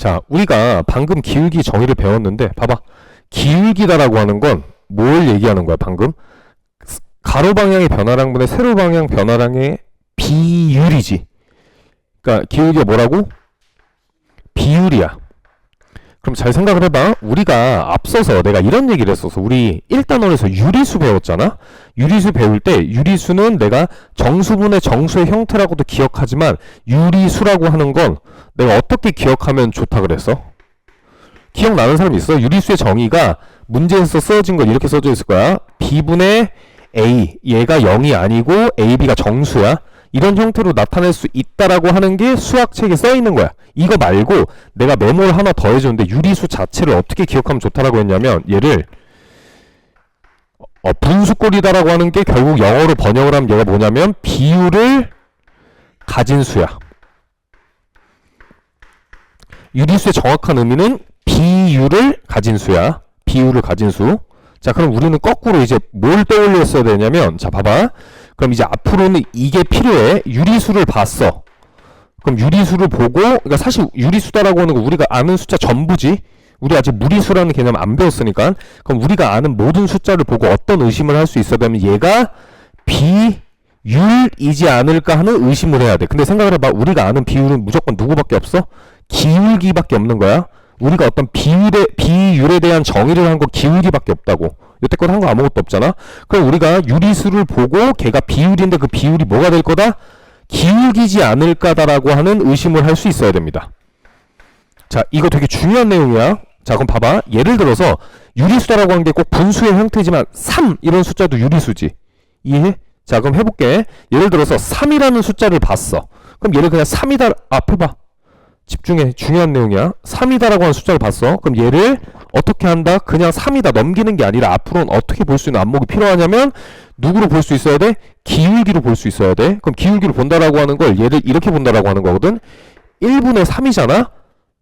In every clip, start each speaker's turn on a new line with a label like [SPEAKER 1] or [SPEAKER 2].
[SPEAKER 1] 자, 우리가 방금 기울기 정의를 배웠는데 봐봐. 기울기다라고 하는 건 뭘 얘기하는 거야 방금? 가로 방향의 변화량분의 세로 방향 변화량의 비율이지. 그러니까 기울기가 뭐라고? 비율이야. 그럼 잘 생각을 해봐. 우리가 앞서서 내가 이런 얘기를 했었어. 우리 1단원에서 유리수 배웠잖아. 유리수 배울 때 유리수는 내가 정수분의 정수의 형태라고도 기억하지만 유리수라고 하는 건 내가 어떻게 기억하면 좋다 그랬어? 기억나는 사람 있어? 유리수의 정의가 문제에서 써진 건 이렇게 써져 있을 거야. B분의 A, 얘가 0이 아니고 AB가 정수야. 이런 형태로 나타낼 수 있다라고 하는 게 수학책에 써 있는 거야. 이거 말고 내가 메모를 하나 더 해줬는데 유리수 자체를 어떻게 기억하면 좋다라고 했냐면 얘를 분수꼴이다라고 하는 게 결국 영어로 번역을 하면 얘가 뭐냐면 비율을 가진 수야. 유리수의 정확한 의미는 비율을 가진 수야. 비율을 가진 수. 자, 그럼 우리는 거꾸로 이제 뭘 떠올렸어야 되냐면, 자, 봐봐. 그럼 이제 앞으로는 이게 필요해. 유리수를 봤어. 그럼 유리수를 보고, 그러니까 사실 유리수다라고 하는 거 우리가 아는 숫자 전부지. 우리 아직 무리수라는 개념 안 배웠으니까. 그럼 우리가 아는 모든 숫자를 보고 어떤 의심을 할 수 있어야 되면 얘가 비율이지 않을까 하는 의심을 해야 돼. 근데 생각을 해봐. 우리가 아는 비율은 무조건 누구밖에 없어? 기울기밖에 없는 거야. 우리가 어떤 비율에 대한 정의를 한 거 기울기밖에 없다고. 여태껏 한 거 아무것도 없잖아. 그럼 우리가 유리수를 보고 걔가 비율인데 그 비율이 뭐가 될 거다? 기울기지 않을까다라고 하는 의심을 할 수 있어야 됩니다. 자, 이거 되게 중요한 내용이야. 자, 그럼 봐봐. 예를 들어서 유리수다라고 한 게 꼭 분수의 형태지만 3 이런 숫자도 유리수지. 이해해? 자, 그럼 해볼게. 예를 들어서 3이라는 숫자를 봤어. 그럼 얘를 그냥 3이다 앞에 봐. 집중해. 중요한 내용이야. 3이다라고 하는 숫자를 봤어. 그럼 얘를 어떻게 한다? 그냥 3이다 넘기는 게 아니라 앞으로는 어떻게 볼 수 있는 안목이 필요하냐면 누구로 볼 수 있어야 돼? 기울기로 볼 수 있어야 돼. 그럼 기울기로 본다라고 하는 걸 얘를 이렇게 본다라고 하는 거거든. 1분의 3이잖아?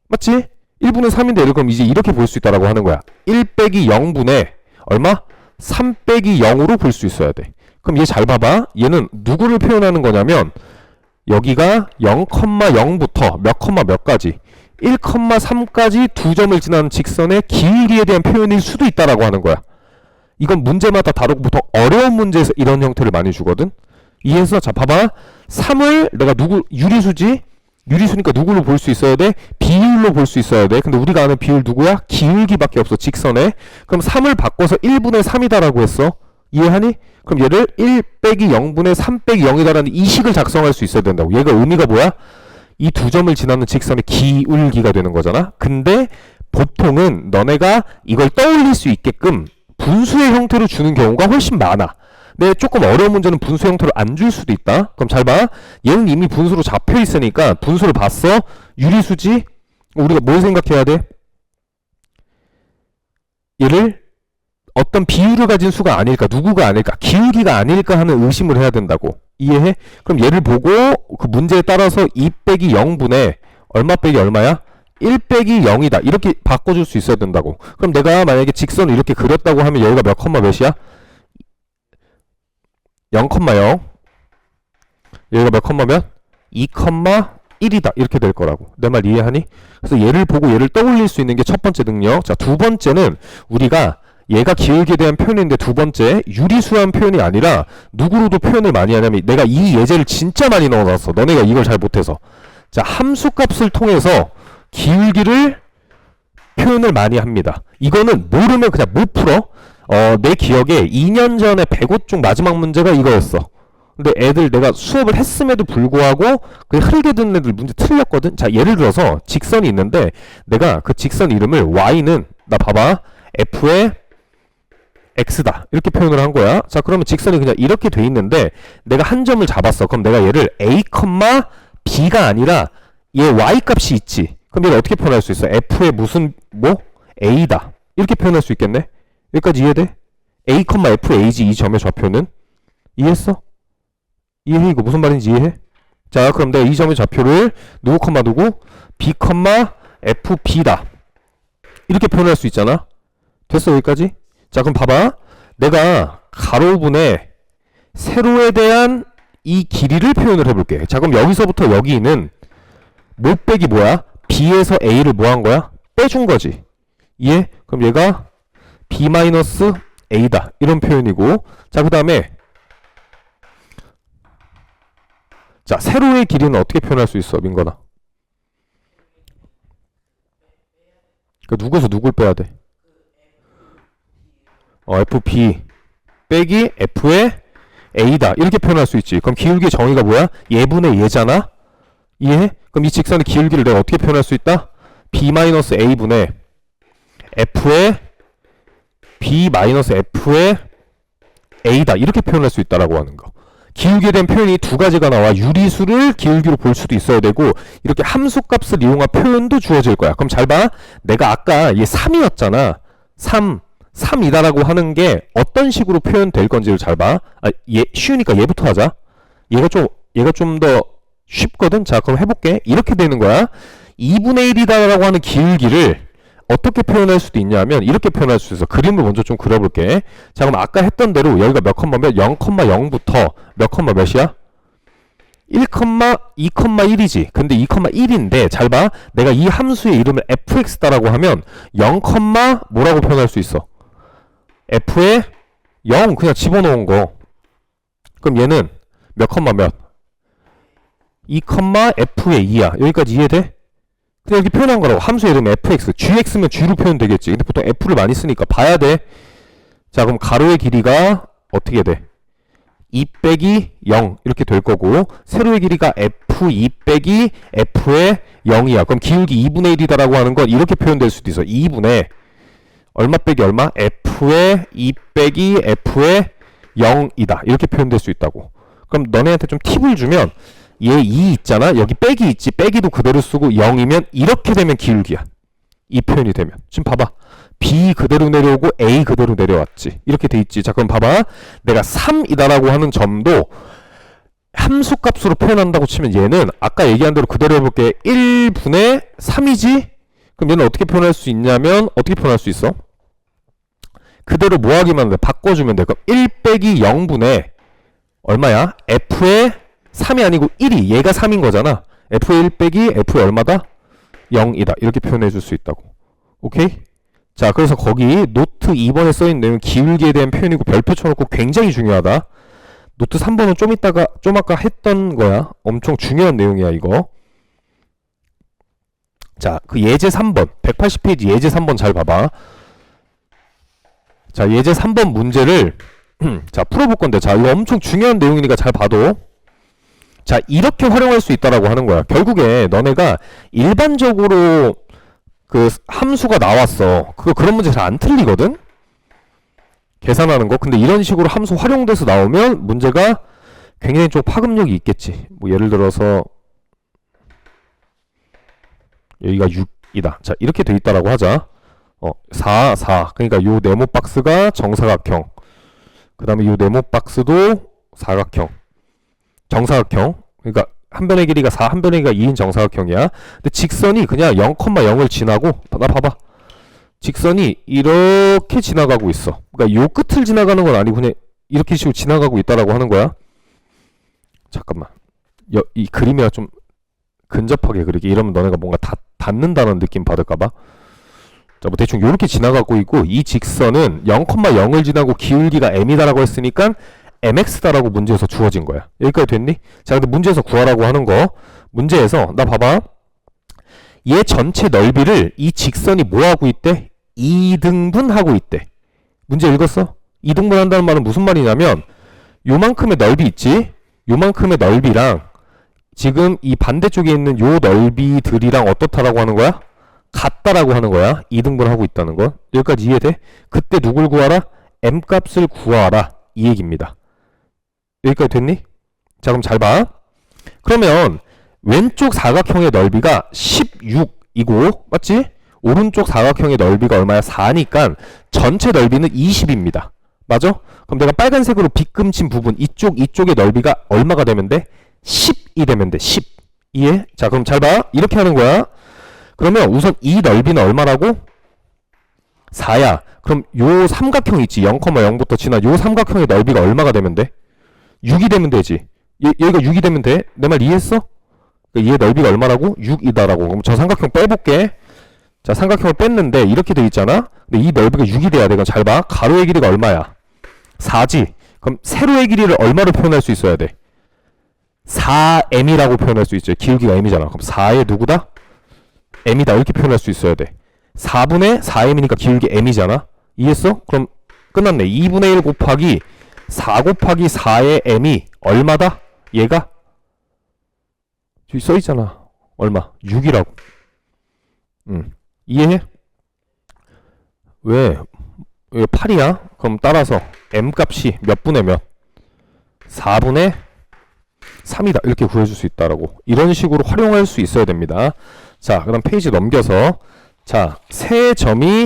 [SPEAKER 1] 맞지? 1분의 3인데 얘를 그럼 이제 이렇게 볼 수 있다라고 하는 거야. 1 빼기 0분의 얼마? 3 빼기 0으로 볼 수 있어야 돼. 그럼 얘 잘 봐봐. 얘는 누구를 표현하는 거냐면 여기가 0,0부터 몇까지 1,3까지 두 점을 지나는 직선의 기울기에 대한 표현일 수도 있다라고 하는 거야. 이건 문제마다 다르고 보통 어려운 문제에서 이런 형태를 많이 주거든. 이해해서 자 봐봐. 3을 내가 유리수지? 유리수니까 누구로 볼 수 있어야 돼? 비율로 볼 수 있어야 돼. 근데 우리가 아는 비율 누구야? 기울기밖에 없어. 직선에. 그럼 3을 바꿔서 1분의 3이다라고 했어. 이해하니? 그럼 얘를 1 빼기 0분의 3 빼기 0이다라는 이 식을 작성할 수 있어야 된다고. 얘가 의미가 뭐야? 이 두 점을 지나는 직선의 기울기가 되는 거잖아. 근데 보통은 너네가 이걸 떠올릴 수 있게끔 분수의 형태로 주는 경우가 훨씬 많아. 근데 조금 어려운 문제는 분수 형태로 안 줄 수도 있다. 그럼 잘 봐. 얘는 이미 분수로 잡혀 있으니까 분수를 봤어. 유리수지? 우리가 뭘 생각해야 돼? 얘를 어떤 비율을 가진 수가 아닐까, 누구가 아닐까, 기울기가 아닐까 하는 의심을 해야 된다고. 이해해? 그럼 얘를 보고 그 문제에 따라서 2 빼기 0분의 얼마 빼기 얼마야? 1 빼기 0이다. 이렇게 바꿔줄 수 있어야 된다고. 그럼 내가 만약에 직선을 이렇게 그렸다고 하면 여기가 몇 컴마 몇이야? 0,0. 여기가 몇 컴마 몇? 2,1이다. 이렇게 될 거라고. 내 말 이해하니? 그래서 얘를 보고 얘를 떠올릴 수 있는 게 첫 번째 능력. 자, 두 번째는 우리가 얘가 기울기에 대한 표현인데 두 번째 유리수란 표현이 아니라 누구로도 표현을 많이 하냐면 내가 이 예제를 진짜 많이 넣어놨어. 너네가 이걸 잘 못해서. 자, 함수값을 통해서 기울기를 표현을 많이 합니다. 이거는 모르면 그냥 못 풀어. 내 기억에 2년 전에 105 중 마지막 문제가 이거였어. 근데 애들 내가 수업을 했음에도 불구하고 그 흐르게 듣는 애들 문제 틀렸거든. 자, 예를 들어서 직선이 있는데 내가 그 직선 이름을 y는 나 봐봐. f의 x다 이렇게 표현을 한 거야. 자, 그러면 직선이 그냥 이렇게 돼 있는데 내가 한 점을 잡았어. 그럼 내가 얘를 a, b가 아니라 얘 y 값이 있지. 그럼 얘를 어떻게 표현할 수 있어? f의 무슨 a다 이렇게 표현할 수 있겠네. 여기까지 이해돼? a, f, a지 이 점의 좌표는. 이해했어? 이해해? 이거 무슨 말인지 이해해? 자, 그럼 내가 이 점의 좌표를 누구, b, f, b다 이렇게 표현할 수 있잖아. 됐어 여기까지? 자, 그럼 봐봐. 내가 가로분의 세로에 대한 이 길이를 표현을 해볼게. 자, 그럼 여기서부터 여기는 못 빼기 뭐야? B에서 A를 뭐 한 거야? 빼준 거지. 이해? 그럼 얘가 B-A다. 이런 표현이고. 자, 그 다음에 자, 세로의 길이는 어떻게 표현할 수 있어, 민건아? 그 누구에서 누굴 빼야 돼? FB 빼기 F의 A다. 이렇게 표현할 수 있지. 그럼 기울기의 정의가 뭐야? 얘분의 얘잖아? 이해해? 그럼 이 직선의 기울기를 내가 어떻게 표현할 수 있다? B-A분의 F의 B-F의 A다. 이렇게 표현할 수 있다라고 하는 거. 기울기에 대한 표현이 두 가지가 나와. 유리수를 기울기로 볼 수도 있어야 되고 이렇게 함수값을 이용한 표현도 주어질 거야. 그럼 잘 봐. 내가 아까 얘 3이었잖아. 3이다라고 하는 게 어떤 식으로 표현될 건지를 잘 봐. 얘 쉬우니까 얘부터 하자. 얘가 좀 더 쉽거든. 자, 그럼 해볼게. 이렇게 되는 거야. 2분의 1이다라고 하는 기울기를 어떻게 표현할 수도 있냐면 이렇게 표현할 수 있어. 그림을 먼저 좀 그려볼게. 자, 그럼 아까 했던 대로 여기가 몇 컴마면 0,0부터 몇 컴마 몇이야? 1,2,1이지. 근데 2,1인데 잘 봐. 내가 이 함수의 이름을 fx다라고 하면 0, 뭐라고 표현할 수 있어? f의 0 그냥 집어넣은 거. 그럼 얘는 몇 컴마 몇? 2, f의 2야. 여기까지 이해돼? 그냥 이렇게 표현한 거라고. 함수의 이름 fx. gx면 g로 표현되겠지. 근데 보통 f를 많이 쓰니까 봐야 돼. 자, 그럼 가로의 길이가 어떻게 돼? 2 빼기 0 이렇게 될 거고 세로의 길이가 f2 빼기 f의 0이야. 그럼 기울기 2분의 1이다라고 하는 건 이렇게 표현될 수도 있어. 2분의 얼마 빼기 얼마? f의 2 빼기 f의 0이다. 이렇게 표현될 수 있다고. 그럼 너네한테 좀 팁을 주면 얘 2 있잖아. 여기 빼기 있지. 빼기도 그대로 쓰고 0이면 이렇게 되면 기울기야. 이 표현이 되면. 지금 봐봐. B 그대로 내려오고 A 그대로 내려왔지. 이렇게 돼 있지. 자, 그럼 봐봐. 내가 3이다라고 하는 점도 함수값으로 표현한다고 치면 얘는 아까 얘기한 대로 그대로 해볼게. 1분의 3이지? 그럼 얘는 어떻게 표현할 수 있냐면 어떻게 표현할 수 있어? 그대로 뭐 하기만 돼? 바꿔주면 돼. 그럼 1 빼기 0분의 얼마야? F의 3이 아니고 1이 얘가 3인 거잖아. F의 1 빼기 F의 얼마다? 0이다. 이렇게 표현해 줄 수 있다고. 오케이? 자, 그래서 거기 노트 2번에 써있는 내용 기울기에 대한 표현이고 별표 쳐놓고 굉장히 중요하다. 노트 3번은 좀 아까 했던 거야. 엄청 중요한 내용이야, 이거. 자, 그 예제 3번. 180페이지 예제 3번 잘 봐봐. 자, 예제 3번 문제를 자, 풀어볼 건데. 자, 이거 엄청 중요한 내용이니까 잘 봐도. 자, 이렇게 활용할 수 있다라고 하는 거야. 결국에 너네가 일반적으로 그 함수가 나왔어. 그런 문제 잘 안 틀리거든? 계산하는 거. 근데 이런 식으로 함수 활용돼서 나오면 문제가 굉장히 좀 파급력이 있겠지. 뭐 예를 들어서 여기가 6이다. 자, 이렇게 돼 있다라고 하자. 4. 그러니까 요 네모 박스가 정사각형. 그 다음에 요 네모 박스도 사각형. 정사각형. 그러니까 한 변의 길이가 4, 한 변의 길이가 2인 정사각형이야. 근데 직선이 그냥 0,0을 지나고 나 봐봐. 직선이 이렇게 지나가고 있어. 그러니까 요 끝을 지나가는 건 아니고 그냥 이렇게 식으로 지나가고 있다라고 하는 거야. 잠깐만. 이 그림이랑 좀 근접하게 그리게. 이러면 너네가 뭔가 닿는다는 느낌 받을까봐. 자, 뭐 대충 요렇게 지나가고 있고 이 직선은 0,0을 지나고 기울기가 m이다라고 했으니까 mx다라고 문제에서 주어진 거야. 여기까지 됐니? 자, 근데 문제에서 구하라고 하는 거. 문제에서 나 봐봐. 얘 전체 넓이를 이 직선이 뭐 하고 있대? 2등분 하고 있대. 문제 읽었어? 2등분 한다는 말은 무슨 말이냐면 요만큼의 넓이 있지? 요만큼의 넓이랑 지금 이 반대쪽에 있는 요 넓이들이랑 어떻다라고 하는 거야? 같다라고 하는 거야. 2등분 하고 있다는 거. 여기까지 이해돼? 그때 누굴 구하라? m 값을 구하라. 이 얘기입니다. 여기까지 됐니? 자, 그럼 잘 봐. 그러면 왼쪽 사각형의 넓이가 16이고 맞지? 오른쪽 사각형의 넓이가 얼마야? 4니까 전체 넓이는 20입니다. 맞아? 그럼 내가 빨간색으로 빗금친 부분 이쪽의 넓이가 얼마가 되면 돼? 10이 되면 돼. 10. 이해? 자, 그럼 잘 봐. 이렇게 하는 거야. 그러면 우선 이 넓이는 얼마라고? 4야. 그럼 요 삼각형 있지? 0,0부터 지나 요 삼각형의 넓이가 얼마가 되면 돼? 6이 되면 되지. 여기가 6이 되면 돼? 내 말 이해했어? 얘 넓이가 얼마라고? 6이다라고. 그럼 저 삼각형 빼볼게. 자, 삼각형을 뺐는데 이렇게 돼 있잖아. 근데 이 넓이가 6이 돼야 돼. 그럼 잘 봐. 가로의 길이가 얼마야? 4지. 그럼 세로의 길이를 얼마로 표현할 수 있어야 돼? 4m이라고 표현할 수 있죠. 기울기가 m이잖아. 그럼 4의 누구다? m이다. 이렇게 표현할 수 있어야 돼. 4분의 4m이니까 기울기 m이잖아. 이해했어? 그럼 끝났네. 2분의 1 곱하기 4 곱하기 4의 m이 얼마다? 얘가? 여기 써있잖아. 얼마? 6이라고. 이해해? 왜? 이게 8이야? 그럼 따라서 m값이 몇 분의 몇? 4분의 3이다. 이렇게 구해줄 수 있다라고. 이런 식으로 활용할 수 있어야 됩니다. 자, 그 다음 페이지 넘겨서 자, 세 점이